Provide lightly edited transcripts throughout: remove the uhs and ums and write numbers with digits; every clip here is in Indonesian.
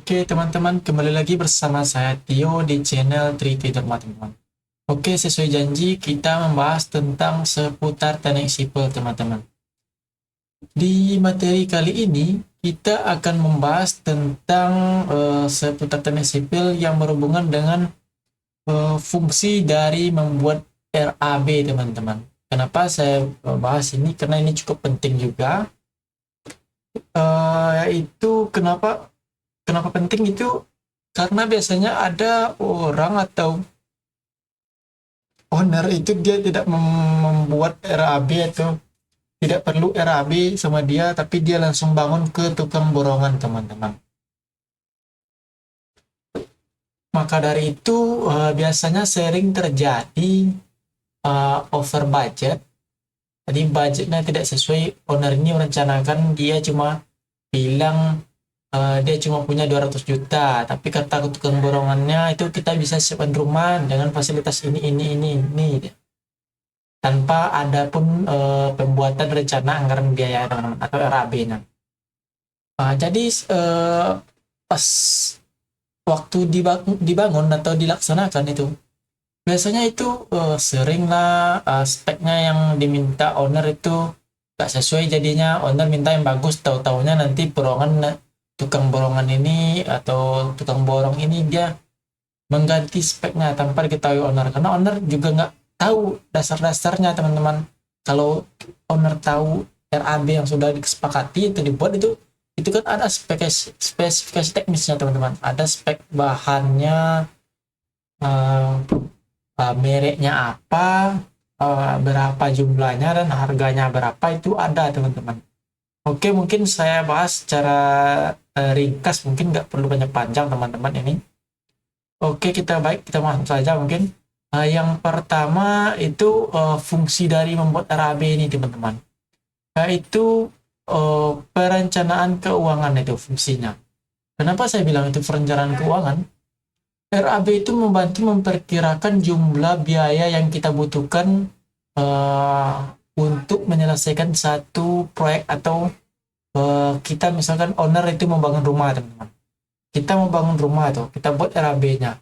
Oke teman-teman, kembali lagi bersama saya Tio di channel Triti Dharma teman-teman. Oke, sesuai janji kita membahas tentang seputar teknik sipil teman-teman. Di materi kali ini kita akan membahas tentang seputar teknik sipil yang berhubungan dengan fungsi dari membuat RAB teman-teman. Kenapa saya bahas ini? Karena ini cukup penting juga. Yaitu kenapa penting itu karena biasanya ada orang atau owner itu dia tidak membuat RAB atau tidak perlu RAB sama dia, tapi dia langsung bangun ke tukang borongan teman-teman. Maka dari itu biasanya sering terjadi over budget. Jadi budgetnya tidak sesuai, owner ini merencanakan dia cuma bilang dia cuma punya 200 juta, tapi kata tukang borongannya itu kita bisa siapkan rumah dengan fasilitas ini, tanpa ada pun pembuatan rencana anggaran biaya teman-teman atau RAB-nya. Jadi pas waktu dibangun atau dilaksanakan itu biasanya itu seringlah speknya yang diminta owner itu gak sesuai, jadinya owner minta yang bagus, tahu-taunya nanti tukang borongan ini atau tukang borong ini dia mengganti speknya tanpa diketahui owner, karena owner juga nggak tahu dasar-dasarnya teman-teman. Kalau owner tahu RAB yang sudah disepakati itu dibuat, itu kan ada spesifikasi teknisnya teman-teman, ada spek bahannya, mereknya apa, berapa jumlahnya, dan harganya berapa, itu ada teman-teman. Oke, mungkin saya bahas secara ringkas, mungkin nggak perlu banyak panjang teman-teman ini. Oke, kita masuk saja mungkin. Yang pertama itu fungsi dari membuat RAB ini teman-teman, yaitu perencanaan keuangan, itu fungsinya. Kenapa saya bilang itu perencanaan keuangan? RAB itu membantu memperkirakan jumlah biaya yang kita butuhkan untuk menyelesaikan satu proyek, atau kita misalkan owner itu membangun rumah teman-teman. Kita mau bangun rumah tuh, kita buat RAB-nya.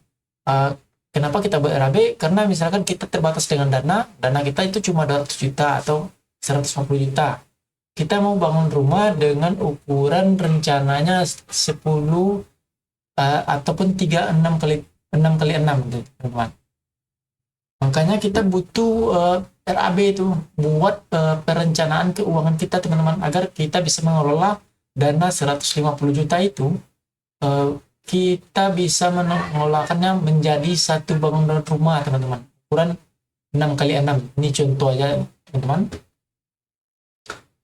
Kenapa kita buat RAB? Karena misalkan kita terbatas dengan dana kita itu cuma 200 juta atau 150 juta. Kita mau bangun rumah dengan ukuran rencananya 10 ataupun 6 kali 6 gitu, teman-teman. Makanya kita butuh RAB itu buat perencanaan keuangan kita teman-teman, agar kita bisa mengelola dana 150 juta itu, kita bisa mengolahkannya menjadi satu bangunan rumah teman-teman, ukuran 6 kali 6. Ini contoh aja teman-teman.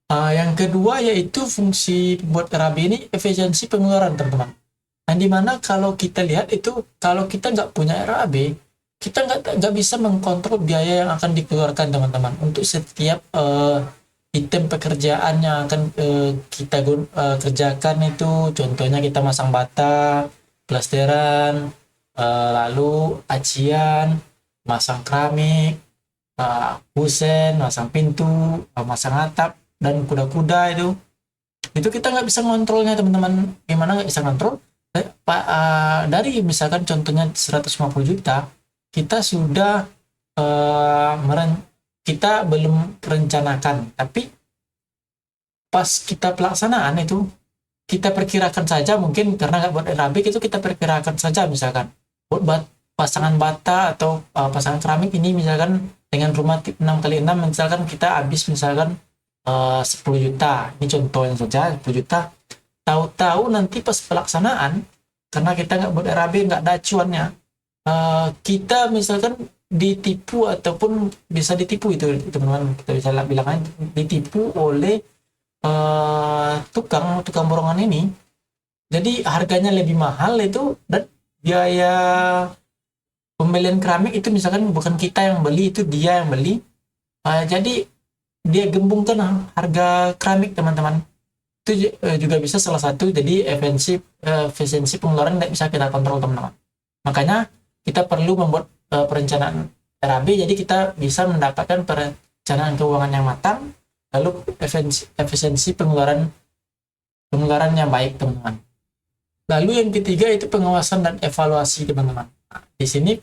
Yang kedua yaitu fungsi buat RAB ini efisiensi pengeluaran teman-teman. Nah, dimana kalau kita lihat itu, kalau kita nggak punya RAB, kita nggak bisa mengkontrol biaya yang akan dikeluarkan teman-teman untuk setiap item pekerjaan yang akan kita kerjakan. Itu contohnya kita masang bata, plasteran, lalu acian, masang keramik, kusen, masang pintu, masang atap, dan kuda-kuda itu kita nggak bisa ngontrolnya teman-teman. Gimana nggak bisa ngontrol? Dari misalkan contohnya 150 juta, kita sudah kita belum perencanakan, tapi pas kita pelaksanaan itu kita perkirakan saja, mungkin karena nggak buat RAB itu kita perkirakan saja, misalkan buat pasangan bata atau pasangan keramik ini misalkan dengan rumah 6 kali 6, misalkan kita habis misalkan 10 juta, ini contohnya saja 10 juta. Tahu-tahu nanti pas pelaksanaan, karena kita nggak buat RAB, nggak ada acuannya, kita misalkan ditipu, ataupun bisa ditipu itu teman-teman, kita bisa bilang ditipu oleh tukang borongan ini. Jadi harganya lebih mahal itu, dan biaya pembelian keramik itu misalkan bukan kita yang beli, itu dia yang beli. Jadi dia gembungkan harga keramik teman-teman. Itu juga bisa salah satu jadi efisiensi pengeluaran tidak bisa kita kontrol teman-teman. Makanya kita perlu membuat perencanaan RAB, jadi kita bisa mendapatkan perencanaan keuangan yang matang, lalu efisiensi pengeluaran yang baik teman-teman. Lalu yang ketiga itu pengawasan dan evaluasi, teman-teman. Nah, di sini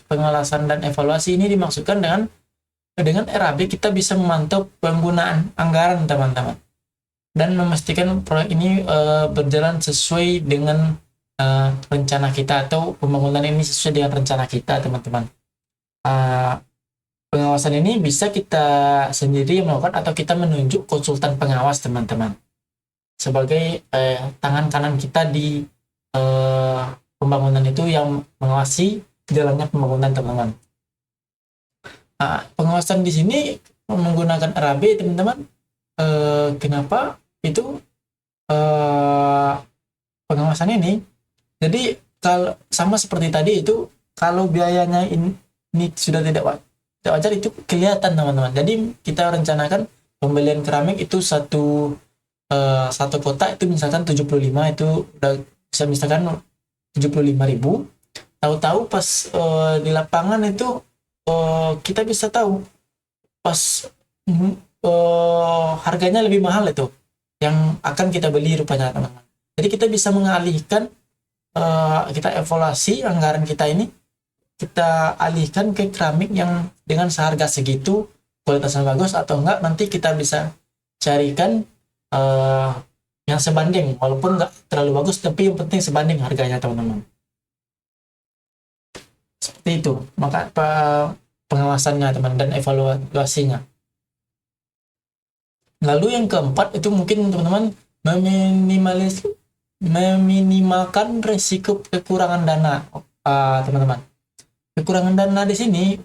pengawasan dan evaluasi ini dimaksudkan dengan RAB kita bisa memantau penggunaan anggaran, teman-teman, dan memastikan proyek ini berjalan sesuai dengan rencana kita, atau pembangunan ini sesuai dengan rencana kita, teman-teman. Uh, Pengawasan ini bisa kita sendiri melakukan atau kita menunjuk konsultan pengawas, teman-teman, sebagai tangan kanan kita di pembangunan itu yang mengawasi jalannya pembangunan, teman-teman. Pengawasan di sini menggunakan RAB, teman-teman. Kenapa itu pengawasan ini? Jadi kalau sama seperti tadi itu, kalau biayanya ini sudah tidak wajar itu kelihatan, teman-teman. Jadi kita rencanakan pembelian keramik itu satu kotak itu misalkan 75, itu udah bisa misalkan 75.000. Tahu-tahu pas di lapangan itu kita bisa tahu pas harganya lebih mahal itu yang akan kita beli rupanya, teman-teman. Jadi kita bisa mengalihkan, kita evaluasi anggaran kita ini, kita alihkan ke keramik yang dengan seharga segitu, kualitasnya bagus atau enggak, nanti kita bisa carikan yang sebanding, walaupun enggak terlalu bagus, tapi yang penting sebanding harganya, teman-teman. Seperti itu maka pengawasannya, teman, dan evaluasinya. Lalu yang keempat itu mungkin, teman-teman, meminimalkan risiko kekurangan dana, teman-teman. Kekurangan dana di sini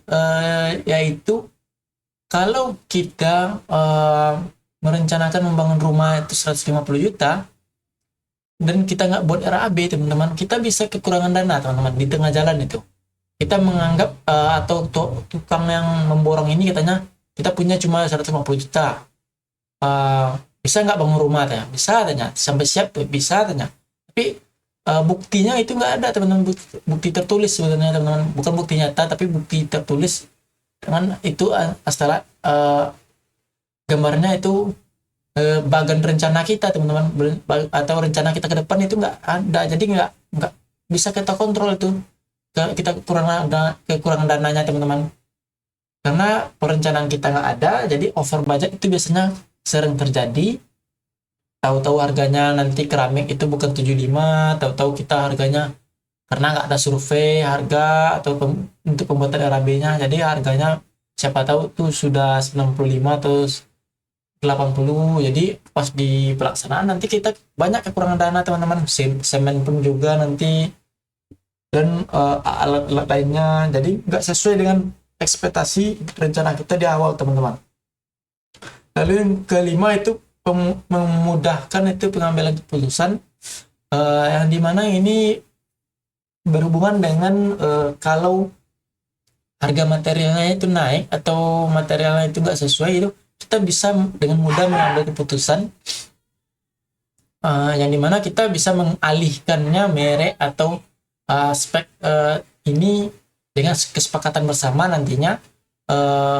yaitu kalau kita merencanakan membangun rumah itu 150 juta dan kita nggak buat RAB, teman-teman, kita bisa kekurangan dana, teman-teman, di tengah jalan itu. Kita menganggap atau tukang yang memborong ini katanya kita punya cuma 150 juta. Bisa nggak bangun rumah, tanya? Bisa, tanya. Sampai siap bisa, tanya. Tapi buktinya itu nggak ada, teman-teman. Bukti tertulis sebenarnya, teman-teman, bukan bukti nyata tapi bukti tertulis. Dengan itu astaga, gambarnya itu bagian rencana kita, teman-teman, atau rencana kita ke depan itu nggak ada. Jadi nggak bisa kita kontrol itu, kita kekurangan dananya, teman-teman, karena perencanaan kita nggak ada. Jadi over budget itu biasanya sering terjadi. Tahu-tahu harganya nanti keramik itu bukan 75, tahu-tahu kita harganya karena nggak ada survei harga atau untuk pembuatan RAB-nya, jadi harganya siapa tahu tuh sudah 95 atau 80. Jadi pas di pelaksanaan nanti kita banyak kekurangan dana, teman-teman. Semen pun juga nanti, dan alat-alat lainnya, jadi nggak sesuai dengan ekspektasi rencana kita di awal, teman-teman. Lalu yang kelima itu memudahkan itu pengambilan keputusan, yang dimana ini berhubungan dengan kalau harga materialnya itu naik atau materialnya itu nggak sesuai, itu kita bisa dengan mudah mengambil keputusan, yang dimana kita bisa mengalihkannya merek atau spek ini dengan kesepakatan bersama. Nantinya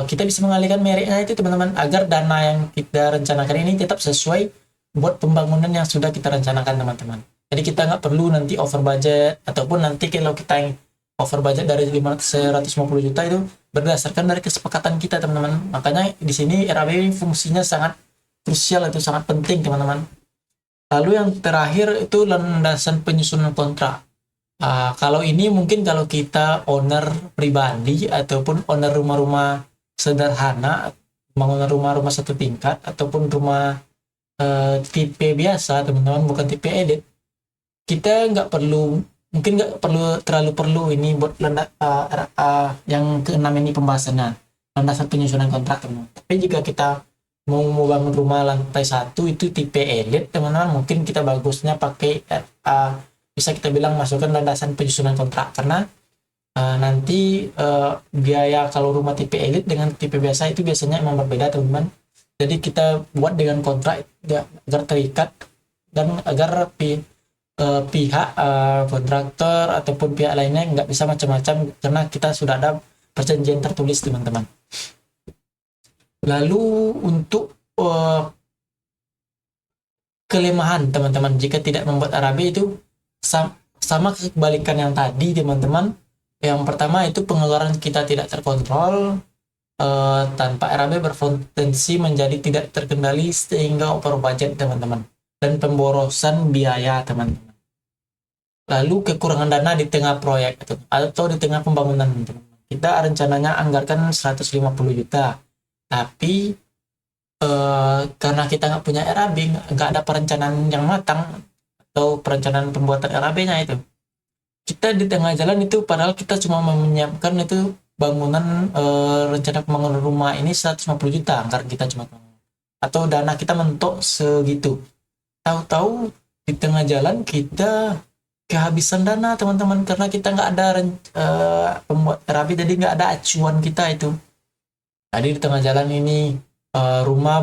kita bisa mengalihkan mereknya itu, teman-teman, agar dana yang kita rencanakan ini tetap sesuai buat pembangunan yang sudah kita rencanakan, teman-teman. Jadi kita nggak perlu nanti over budget, ataupun nanti kalau kita yang over budget dari 150 juta itu berdasarkan dari kesepakatan kita, teman-teman. Makanya di sini RAB fungsinya sangat krusial, itu sangat penting, teman-teman. Lalu yang terakhir itu landasan penyusunan kontrak. Kalau ini mungkin kalau kita owner pribadi ataupun owner rumah-rumah sederhana, bangunan rumah-rumah satu tingkat ataupun rumah tipe biasa, teman-teman, bukan tipe elit, kita mungkin nggak terlalu perlu ini buat yang keenam ini pembahasannya, landasan penyusunan kontrak, teman-teman. Tapi jika kita mau bangun rumah lantai 1 itu tipe elit, teman-teman, mungkin kita bagusnya pakai bisa kita bilang masukkan landasan penyusunan kontrak, karena nanti biaya kalau rumah tipe elit dengan tipe biasa itu biasanya emang berbeda, teman-teman. Jadi kita buat dengan kontrak agar terikat, dan agar pihak kontraktor ataupun pihak lainnya nggak bisa macam-macam, karena kita sudah ada perjanjian tertulis, teman-teman. Lalu untuk kelemahan, teman-teman, jika tidak membuat RAB itu Sama kebalikan yang tadi teman-teman. Yang pertama itu pengeluaran kita tidak terkontrol, tanpa RAB berpotensi menjadi tidak terkendali sehingga over budget teman-teman, dan pemborosan biaya teman-teman. Lalu kekurangan dana di tengah proyek atau di tengah pembangunan teman-teman. Kita rencananya anggarkan 150 juta, tapi karena kita nggak punya RAB, nggak ada perencanaan yang matang atau perencanaan pembuatan RAB-nya itu. Kita di tengah jalan itu, padahal kita cuma menyiapkan itu bangunan, rencana pembangunan rumah ini 150 juta anggaran kita cuma, atau dana kita mentok segitu. Tahu-tahu di tengah jalan kita kehabisan dana teman-teman, karena kita nggak ada pembuat terapi, jadi nggak ada acuan kita itu. Tadi di tengah jalan ini, rumah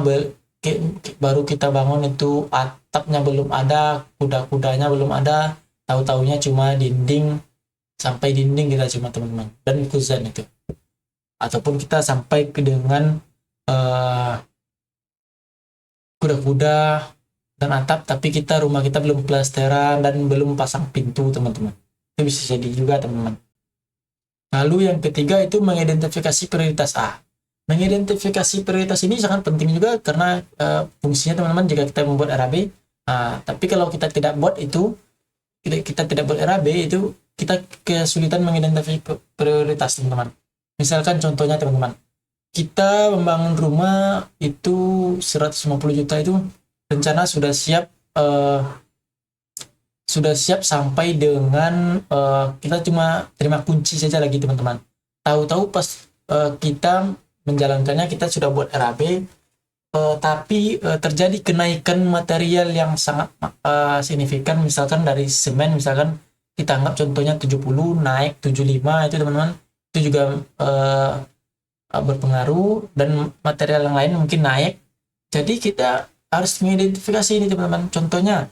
baru kita bangun itu, atapnya belum ada, kuda-kudanya belum ada, tahu-taunya cuma dinding, sampai dinding kita cuma teman-teman, dan kuzan itu. Ataupun kita sampai ke dengan kuda-kuda dan atap, tapi rumah kita belum plesteran dan belum pasang pintu teman-teman. Itu bisa jadi juga teman-teman. Lalu yang ketiga itu mengidentifikasi prioritas. Mengidentifikasi prioritas ini sangat penting juga, karena fungsinya teman-teman jika kita membuat RAB. Tapi kalau kita tidak buat itu, kita tidak buat RAB itu, kita kesulitan mengidentifikasi prioritas teman-teman. Misalkan contohnya teman-teman, kita membangun rumah itu 150 juta itu, rencana sudah siap sampai dengan kita cuma terima kunci saja lagi teman-teman. Tahu-tahu pas kita menjalankannya, kita sudah buat RAB, tapi terjadi kenaikan material yang sangat signifikan. Misalkan dari semen, misalkan kita anggap contohnya 70 naik 75 itu teman-teman, itu juga berpengaruh, dan material yang lain mungkin naik. Jadi kita harus mengidentifikasi ini teman-teman. Contohnya,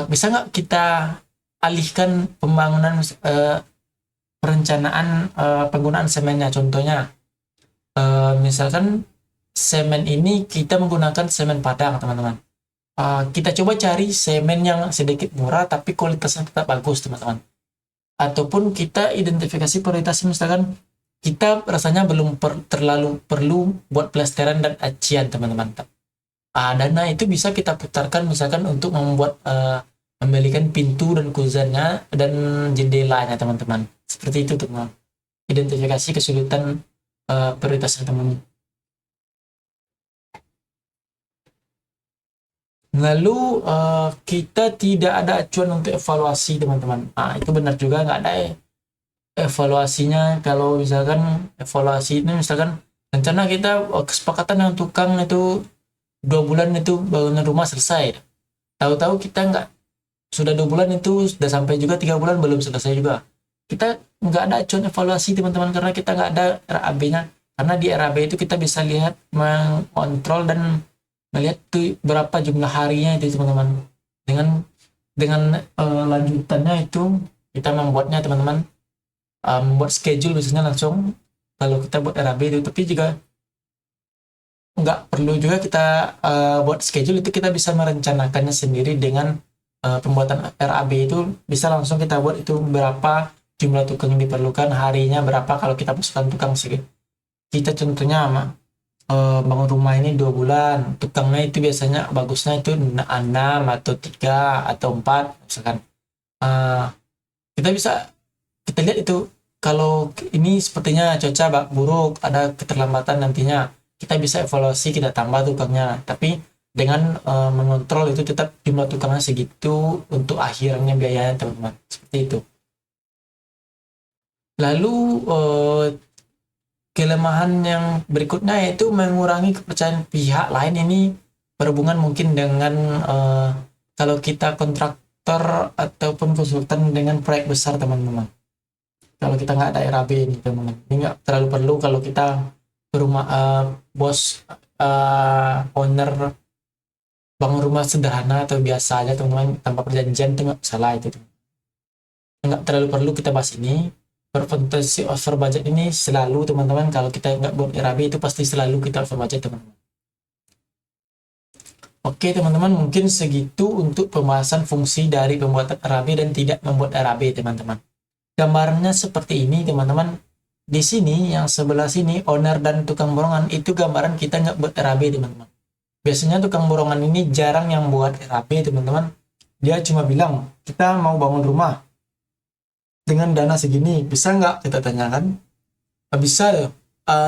bisa nggak kita alihkan pembangunan, perencanaan penggunaan semennya. Contohnya, misalkan semen ini kita menggunakan semen Padang teman-teman. Kita coba cari semen yang sedikit murah tapi kualitasnya tetap bagus teman-teman. Ataupun kita identifikasi prioritas, misalkan kita rasanya belum terlalu perlu buat plesteran dan acian teman-teman. Dana itu bisa kita putarkan misalkan untuk membuat, membelikan pintu dan kuzannya dan jendelanya teman-teman. Seperti itu teman-teman. Identifikasi kesulitan prioritasnya teman-teman. Lalu kita tidak ada acuan untuk evaluasi teman-teman. Itu benar juga, nggak ada evaluasinya. Kalau misalkan evaluasi ini, misalkan rencana kita kesepakatan dengan tukang itu 2 bulan itu bangunan rumah selesai. Tahu-tahu kita sudah 2 bulan itu sudah sampai juga, 3 bulan belum selesai juga. Kita nggak ada acuan evaluasi teman-teman, karena kita nggak ada RAB-nya. Karena di RAB itu kita bisa lihat, mengontrol dan melihat tuh berapa jumlah harinya itu teman-teman. Dengan lanjutannya itu kita membuatnya teman-teman, membuat schedule biasanya langsung kalau kita buat RAB itu. Tapi juga nggak perlu juga kita buat schedule, itu kita bisa merencanakannya sendiri dengan pembuatan RAB itu. Bisa langsung kita buat itu berapa jumlah tukang yang diperlukan, harinya berapa kalau kita masukkan tukang sedikit. Kita contohnya bangun rumah ini 2 bulan, tukangnya itu biasanya bagusnya itu 6 atau 3 atau 4 misalkan. Kita lihat itu, kalau ini sepertinya cuaca buruk, ada keterlambatan nantinya, kita bisa evaluasi, kita tambah tukangnya. Tapi dengan mengontrol itu tetap jumlah tukangnya segitu untuk akhirnya biayanya teman-teman. Seperti itu. Lalu kelemahan yang berikutnya yaitu mengurangi kepercayaan pihak lain. Ini berhubungan mungkin dengan kalau kita kontraktor ataupun konsultan dengan proyek besar teman-teman. Kalau kita nggak ada RAB ini teman-teman, ini nggak terlalu perlu. Kalau kita rumah bos owner bangun rumah sederhana atau biasa aja teman-teman, tanpa perjanjian, itu nggak salah itu. Nggak terlalu perlu kita bahas ini. Berpotensi over budget ini selalu teman-teman, kalau kita nggak buat RAB itu pasti selalu kita over budget teman-teman. Oke teman-teman, mungkin segitu untuk pembahasan fungsi dari pembuatan RAB dan tidak membuat RAB teman-teman. Gambarnya seperti ini teman-teman. Di sini yang sebelah sini owner dan tukang borongan itu gambaran kita nggak buat RAB teman-teman. Biasanya tukang borongan ini jarang yang buat RAB teman-teman. Dia cuma bilang kita mau bangun rumah dengan dana segini, bisa nggak, kita tanyakan. Bisa.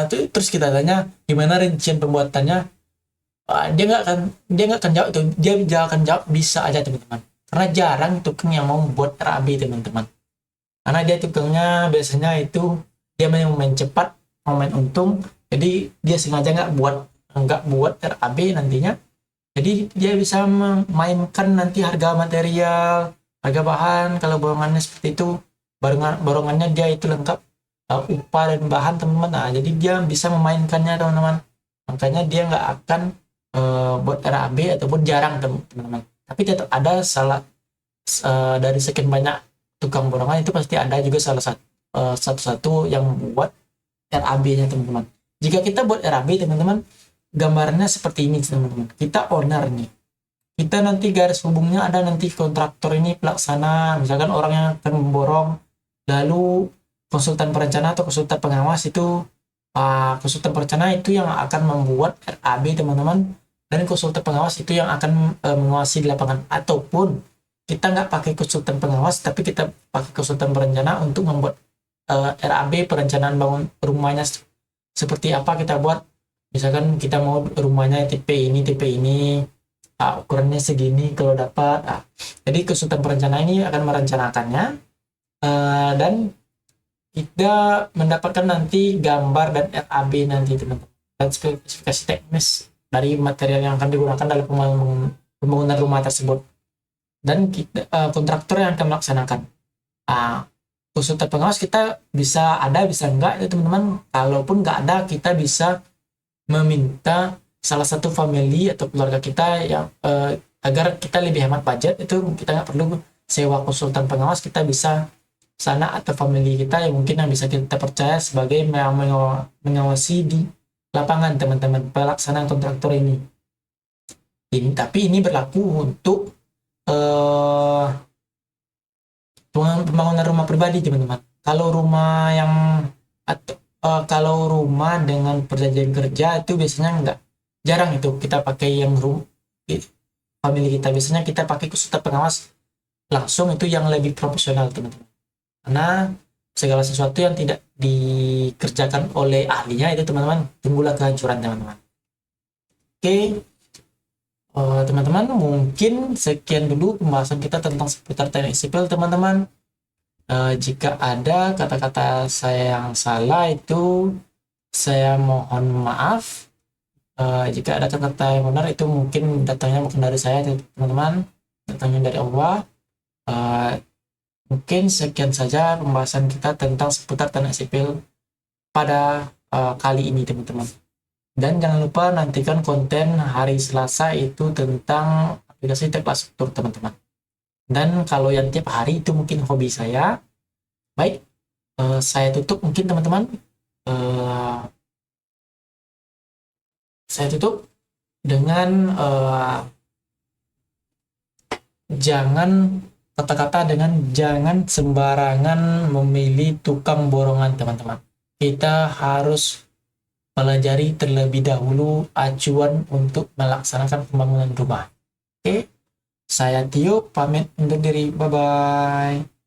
Terus kita tanya gimana rincian pembuatannya. Dia nggak akan jawab itu. Dia akan jawab bisa aja teman-teman. Karena jarang tukang yang mau buat RAB teman-teman. Karena dia tukangnya biasanya itu dia mau main cepat, mau main untung. Jadi dia sengaja nggak buat RAB nantinya. Jadi dia bisa memainkan nanti harga material, harga bahan. Kalau borongannya seperti itu, borongannya dia itu lengkap, upah dan bahan teman-teman. Nah, jadi dia bisa memainkannya teman-teman. Makanya dia nggak akan buat RAB ataupun jarang teman-teman. Tapi tetap ada salah, dari sekian banyak tukang borongan itu pasti ada juga salah satu yang buat RAB-nya teman-teman. Jika kita buat RAB teman-teman, gambarnya seperti ini teman-teman. Kita owner nih. Kita nanti garis hubungnya ada nanti kontraktor ini pelaksana, misalkan orang yang akan memborong, lalu konsultan perencana atau konsultan pengawas itu, konsultan perencana itu yang akan membuat RAB teman-teman, dan konsultan pengawas itu yang akan mengawasi di lapangan. Ataupun kita nggak pakai konsultan pengawas, tapi kita pakai konsultan perencana untuk membuat RAB perencanaan bangun rumahnya seperti apa kita buat. Misalkan kita mau rumahnya tipe ini, ukurannya segini kalau dapat. Jadi konsultan perencana ini akan merencanakannya, dan kita mendapatkan nanti gambar dan RAB nanti teman-teman, dan spesifikasi teknis dari material yang akan digunakan dalam pembangunan rumah tersebut. Dan kita, kontraktor yang akan melaksanakan. Konsultan pengawas kita bisa ada, bisa enggak ya teman-teman. Kalaupun nggak ada, kita bisa meminta salah satu family atau keluarga kita yang agar kita lebih hemat budget, itu kita nggak perlu sewa konsultan pengawas. Kita bisa sana atau family kita yang mungkin yang bisa kita percaya sebagai mengawasi di lapangan teman-teman, pelaksanaan kontraktor ini. Tapi ini berlaku untuk pembangunan rumah pribadi teman-teman. Kalau rumah yang kalau rumah dengan perjanjian kerja itu biasanya jarang itu kita pakai yang family kita. Biasanya kita pakai konsultan pengawas langsung, itu yang lebih profesional teman-teman. Karena segala sesuatu yang tidak dikerjakan oleh ahlinya itu teman-teman, tunggulah kehancuran teman-teman. Oke. Teman-teman, mungkin sekian dulu pembahasan kita tentang seputar teknik sipil teman-teman. Jika ada kata-kata saya yang salah itu saya mohon maaf. Jika ada kata-kata yang benar itu mungkin datangnya bukan dari saya teman-teman, datangnya dari Allah. Mungkin sekian saja pembahasan kita tentang seputar teknik sipil pada kali ini teman-teman. Dan jangan lupa nantikan konten hari Selasa itu tentang aplikasi Tekla Struktur teman-teman. Dan kalau yang tiap hari itu mungkin hobi saya. Baik, saya tutup mungkin teman-teman. Saya tutup dengan jangan sembarangan memilih tukang borongan teman-teman. Kita harus pelajari terlebih dahulu acuan untuk melaksanakan pembangunan rumah. Oke, saya Tio pamit undur diri. Bye-bye.